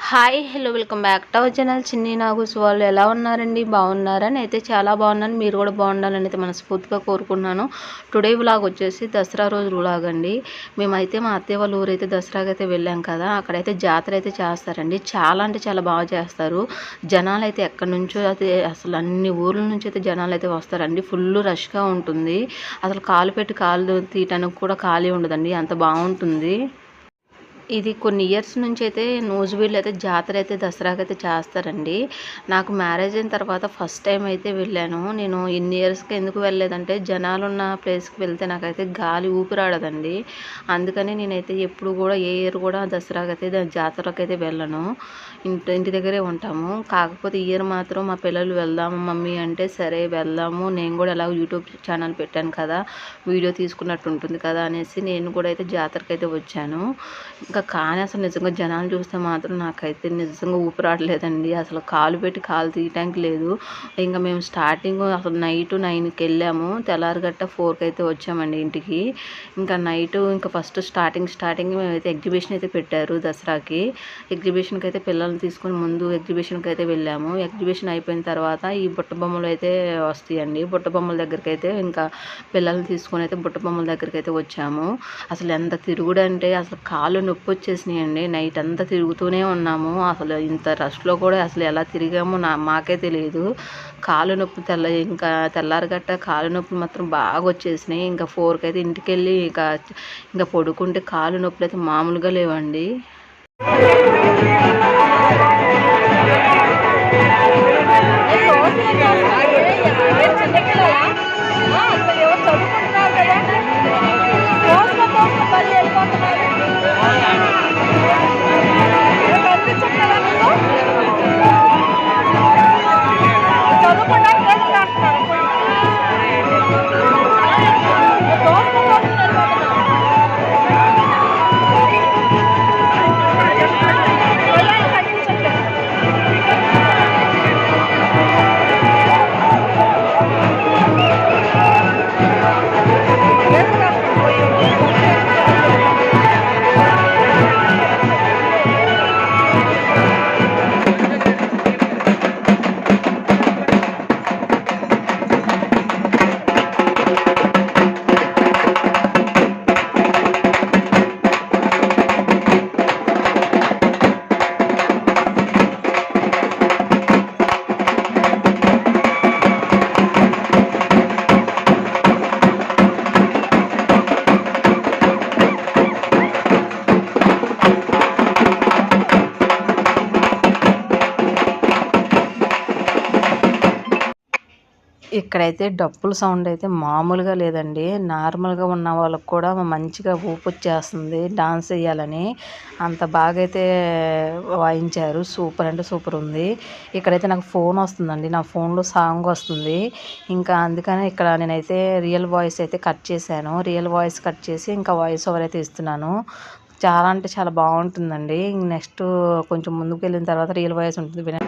Hi hello welcome back to our channel చిన్ని నాగుస్. వాళ్ళు ఎలా ఉన్నారండి? బాగున్నారా? నేనైతే చాలా బాగున్నాను. మీరు కూడా బాగుండాలని అయితే మనస్ఫూర్తిగా కోరుకున్నాను. టుడే వ్లాగ్ వచ్చేసి దసరా రోజు వ్లాగ్ అండి. మేమైతే మా అత్తయ్య వాళ్ళ ఊరైతే దసరాకి అయితే వెళ్ళాం కదా, అక్కడైతే జాతర అయితే చేస్తారండి. చాలా అంటే చాలా బాగా చేస్తారు. జనాలు అయితే ఎక్కడి నుంచో అయితే అసలు అన్ని ఊర్ల నుంచి అయితే జనాలు అయితే వస్తారండి. ఫుల్ రష్గా ఉంటుంది. అసలు కాలు పెట్టి కాలు తీయటానికి కూడా ఖాళీ ఉండదండి, అంత బాగుంటుంది. ఇది కొన్ని ఇయర్స్ నుంచి అయితే నూజివీడులో అయితే జాతర అయితే దసరాకి అయితే చేస్తారండి. నాకు మ్యారేజ్ అయిన తర్వాత ఫస్ట్ టైం అయితే వెళ్ళాను. నేను ఇన్ని ఇయర్స్కి ఎందుకు వెళ్ళలేదంటే, జనాలు ఉన్న ప్లేస్కి వెళ్తే నాకైతే గాలి ఊపిరాడదండి. అందుకని నేనైతే ఎప్పుడు కూడా ఏ ఇయర్ కూడా దసరాకి అయితే జాతరకి అయితే వెళ్ళను. ఇంటి దగ్గరే ఉంటాము. కాకపోతే ఇయర్ మాత్రం మా పిల్లలు వెళ్దాము మమ్మీ అంటే, సరే వెళ్దాము, నేను కూడా ఎలాగో యూట్యూబ్ ఛానల్ పెట్టాను కదా, వీడియో తీసుకున్నట్టు ఉంటుంది కదా అనేసి నేను కూడా అయితే జాతరకి అయితే వచ్చాను. కానీ అసలు నిజంగా జనాలు చూస్తే మాత్రం నాకైతే నిజంగా ఊపిరాడలేదండి. అసలు కాలు పెట్టి కాలు తీయటానికి లేదు. ఇంకా మేము స్టార్టింగ్ అసలు నైట్ 9కి వెళ్ళాము, తెల్లారగట్ట 4కి అయితే వచ్చామండి ఇంటికి. ఇంకా నైట్ ఇంకా ఫస్ట్ స్టార్టింగ్ మేమైతే ఎగ్జిబిషన్ అయితే పెట్టారు దసరాకి. ఎగ్జిబిషన్కి అయితే పిల్లల్ని తీసుకొని ముందు ఎగ్జిబిషన్కి అయితే వెళ్ళాము. ఎగ్జిబిషన్ అయిపోయిన తర్వాత ఈ బుట్ట బొమ్మలు అయితే వస్తాయండి. బుట్ట బొమ్మల దగ్గరికి అయితే ఇంకా పిల్లల్ని తీసుకొని అయితే బుట్ట బొమ్మల దగ్గరికి అయితే వచ్చాము. అసలు ఎంత తిరుగుడు అంటే అసలు కాళ్ళు నొప్పి వచ్చేసినాయండి. నైట్ అంతా తిరుగుతూనే ఉన్నాము. అసలు ఇంత రష్లో కూడా అసలు ఎలా తిరిగామో మాకే తెలియదు. కాళ్ళు నొప్పి ఇంకా తెల్లారగట్ట కాళ్ళు నొప్పులు మాత్రం బాగా వచ్చేసినాయి. ఇంకా 4కి అయితే ఇంటికి వెళ్ళి ఇంకా పడుకుంటే కాళ్ళు నొప్పులు అయితే మామూలుగా లేవండి. ఇక్కడైతే డప్పుల సౌండ్ అయితే మామూలుగా లేదండి. నార్మల్గా ఉన్న వాళ్ళకు కూడా మంచిగా ఊపు వచ్చేస్తుంది డాన్స్ వేయాలని. అంత బాగా అయితే వాయించారు. సూపర్ అంటే సూపర్ ఉంది. ఇక్కడైతే నాకు ఫోన్ వస్తుందండి, నా ఫోన్లో సాంగ్ వస్తుంది. ఇంకా అందుకని ఇక్కడ నేనైతే రియల్ వాయిస్ అయితే కట్ చేశాను. రియల్ వాయిస్ కట్ చేసి ఇంకా వాయిస్ ఓవర్ అయితే ఇస్తున్నాను. చాలా అంటే చాలా బాగుంటుందండి. నెక్స్ట్ కొంచెం ముందుకు వెళ్ళిన తర్వాత రియల్ వాయిస్ ఉంటుంది.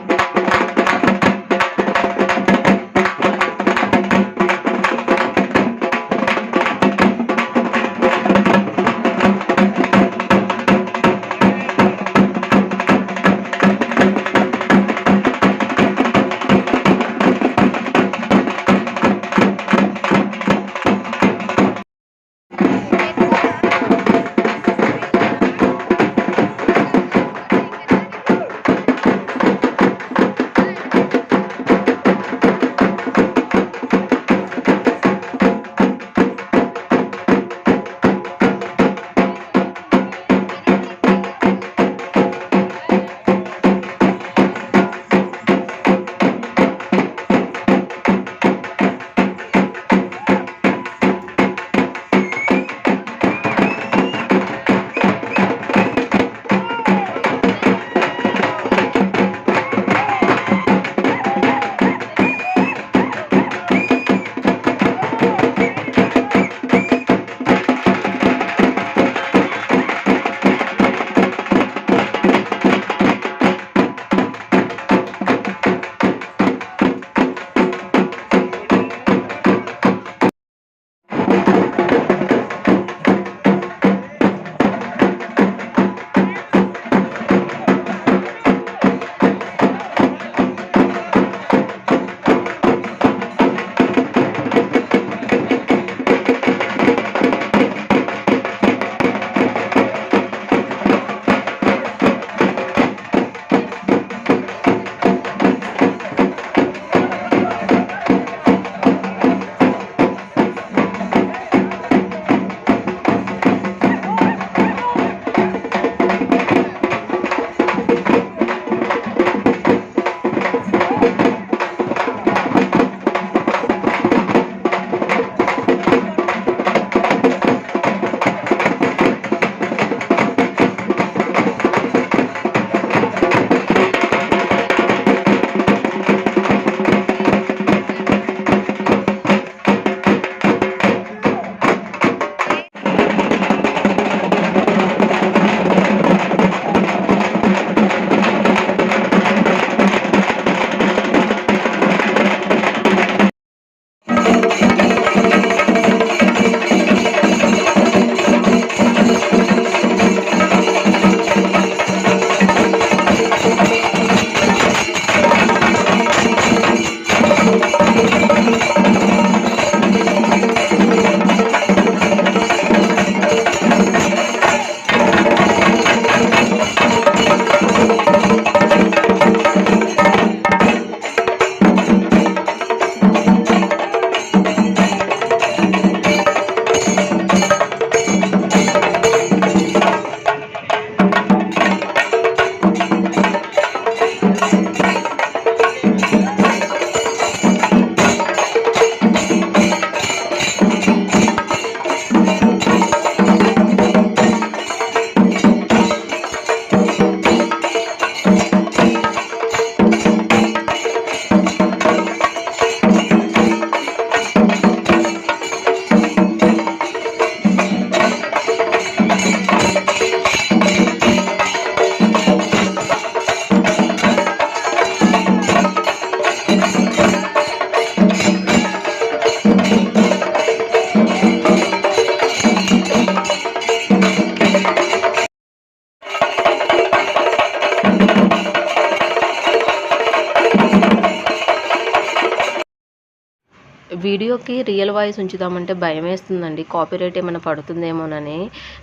వీడియోకి రియల్ వాయిస్ ఉంచుదామంటే భయమేస్తుందండి. కాపీరైట్ ఏమైనా పడుతుందేమోనని.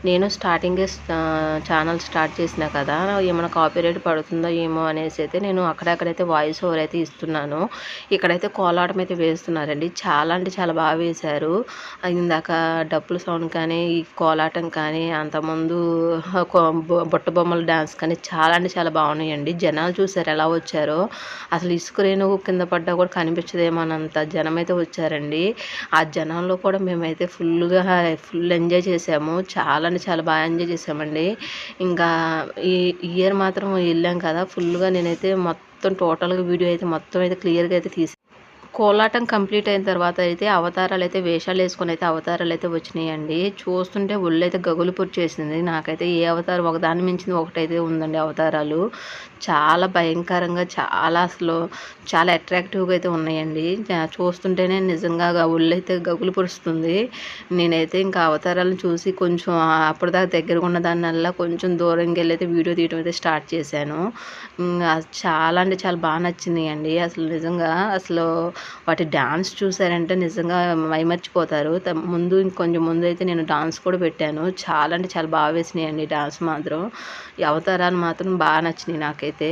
నేను స్టార్టింగే ఛానల్ స్టార్ట్ చేసినా కదా! ఏమైనా కాపీరైట్ పడుతుందో ఏమో అనేసి అయితే నేను అక్కడక్కడైతే వాయిస్ ఓవర్ అయితే ఇస్తున్నాను. ఇక్కడైతే కోలాటం అయితే వేస్తున్నారండి. చాలా అంటే చాలా బాగా వేశారు. ఇందాక డప్పుల సౌండ్ కానీ, ఈ కోలాటం కానీ, అంతకుముందు బుట్ట బొమ్మల డాన్స్ కానీ చాలా అంటే చాలా బాగున్నాయండి. జనాలు చూసారు ఎలా వచ్చారో. అసలు ఇసుక రేణువు కింద పడ్డా కూడా కనిపించదేమో అన్నంత జనమైతే వచ్చారండి. ఆ జనంలో కూడా మేమైతే ఫుల్ ఎంజాయ్ చేసాము. చాలా అంటే చాలా బాగా ఎంజాయ్ చేసామండి. ఇంకా ఈ ఇయర్ మాత్రం వెళ్ళాం కదా, ఫుల్గా నేనైతే మొత్తం టోటల్గా వీడియో అయితే మొత్తం అయితే క్లియర్గా అయితే తీసాను. కోలాటం కంప్లీట్ అయిన తర్వాత అయితే అవతారాలు అయితే వేషాలు వేసుకొని అయితే అవతారాలు అయితే వచ్చినాయండి. చూస్తుంటే ఒళ్ళైతే గగులు పొడిచేసింది. నాకైతే ఏ అవతారం ఒకదాని మించింది ఒకటైతే ఉందండి అవతారాలు. చాలా భయంకరంగా అసలు చాలా అట్రాక్టివ్గా అయితే ఉన్నాయండి. చూస్తుంటేనే నిజంగా ఒళ్ళైతే గగులు పొడుస్తుంది. నేనైతే ఇంకా అవతారాలను చూసి కొంచెం అప్పటిదాకా దగ్గరగా ఉన్న దానివల్ల కొంచెం దూరంగా వెళ్ళి అయితే వీడియో తీయడం అయితే స్టార్ట్ చేశాను. చాలా అంటే చాలా బాగా నచ్చినాయండి. అసలు నిజంగా అసలు వాటి డాన్స్ చూసారంటే నిజంగా మైమర్చిపోతారు. ఇంకొంచెం ముందు అయితే నేను డాన్స్ కూడా పెట్టాను. చాలా అంటే చాలా బాగా వేసినాయండి డాన్స్ మాత్రం. ఈ అవతారాలు మాత్రం బాగా నచ్చినాయి నాకైతే.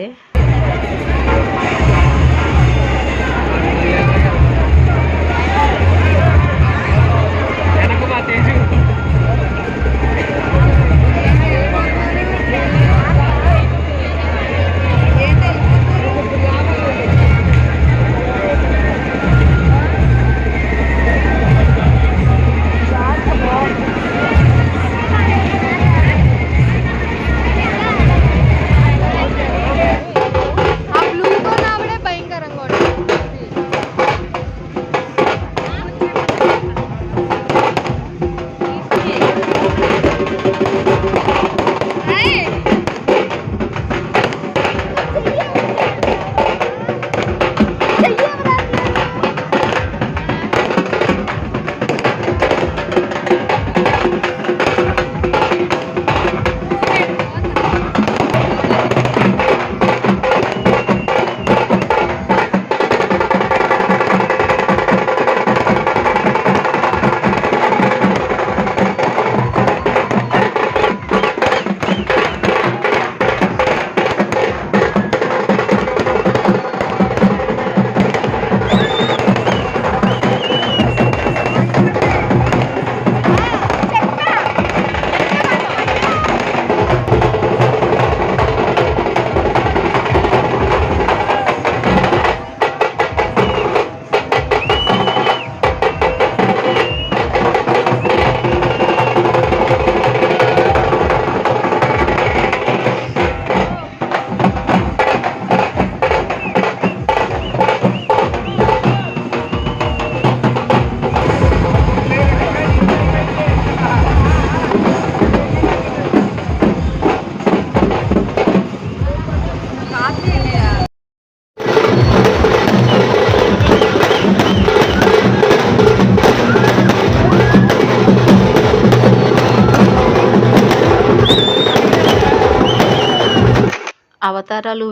అవతారాలు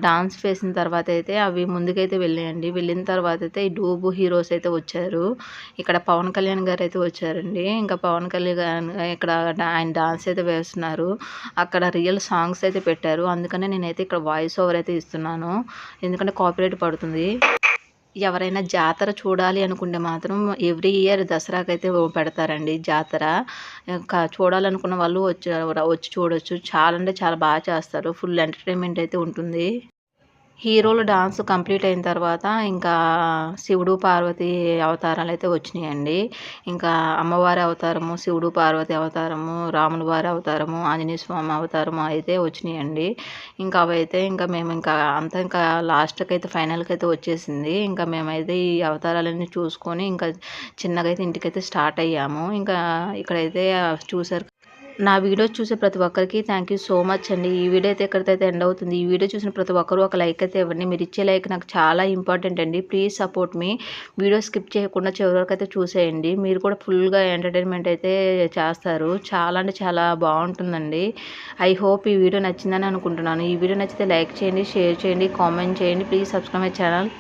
డాన్స్ వేసిన తర్వాత అయితే అవి ముందుకైతే వెళ్ళాయండి. వెళ్ళిన తర్వాత అయితే ఈ డూబు హీరోస్ అయితే వచ్చారు. ఇక్కడ పవన్ కళ్యాణ్ గారు అయితే వచ్చారండి. ఇంకా పవన్ కళ్యాణ్ ఇక్కడ ఆయన డాన్స్ అయితే వేస్తున్నారు. అక్కడ రియల్ సాంగ్స్ అయితే పెట్టారు. అందుకనే నేనైతే ఇక్కడ వాయిస్ ఓవర్ అయితే ఇస్తున్నాను. ఎందుకంటే కాపీరైట్ పడుతుంది. ఎవరైనా జాతర చూడాలి అనుకుంటే మాత్రం ఎవ్రీ ఇయర్ దసరాకైతే పెడతారండి జాతర. చూడాలనుకున్న వాళ్ళు వచ్చి చూడొచ్చు. చాలా అంటే చాలా బాగా చేస్తారు. ఫుల్ ఎంటర్టైన్మెంట్ అయితే ఉంటుంది. హీరోలు డాన్స్ కంప్లీట్ అయిన తర్వాత ఇంకా శివుడు పార్వతి అవతారాలు అయితే వచ్చినాయండి. ఇంకా అమ్మవారి అవతారము, శివుడు పార్వతి అవతారము, రాముల వారి అవతారము, ఆంజనేయ స్వామి అవతారము అయితే వచ్చినాయండి. ఇంకా అవైతే ఇంకా మేము ఇంకా లాస్ట్కి అయితే ఫైనల్కి అయితే వచ్చేసింది. ఇంకా మేమైతే ఈ అవతారాలన్నీ చూసుకొని ఇంకా చిన్నగా అయితే ఇంటికైతే స్టార్ట్ అయ్యాము. ఇంకా ఇక్కడైతే చూసారు. నా వీడియోస్ చూసే ప్రతి ఒక్కరికి థ్యాంక్ యూ సో మచ్ అండి. ఈ వీడియో అయితే ఎక్కడికైతే ఎండ్ అవుతుంది. ఈ వీడియో చూసిన ప్రతి ఒక్కరు ఒక లైక్ అయితే ఇవ్వండి. మీరు ఇచ్చే లైక్ నాకు చాలా ఇంపార్టెంట్ అండి. Please support me. Video skip చేయకుండా చివరి వరకు అయితే చూసేయండి. మీరు కూడా ఫుల్గా ఎంటర్టైన్మెంట్ అయితే చేస్తారు. చాలా అంటే చాలా బాగుంటుందండి. ఐ హోప్ ఈ వీడియో నచ్చిందని అనుకుంటున్నాను. ఈ వీడియో నచ్చితే లైక్ చేయండి, షేర్ చేయండి, కామెంట్ చేయండి. Please subscribe my channel.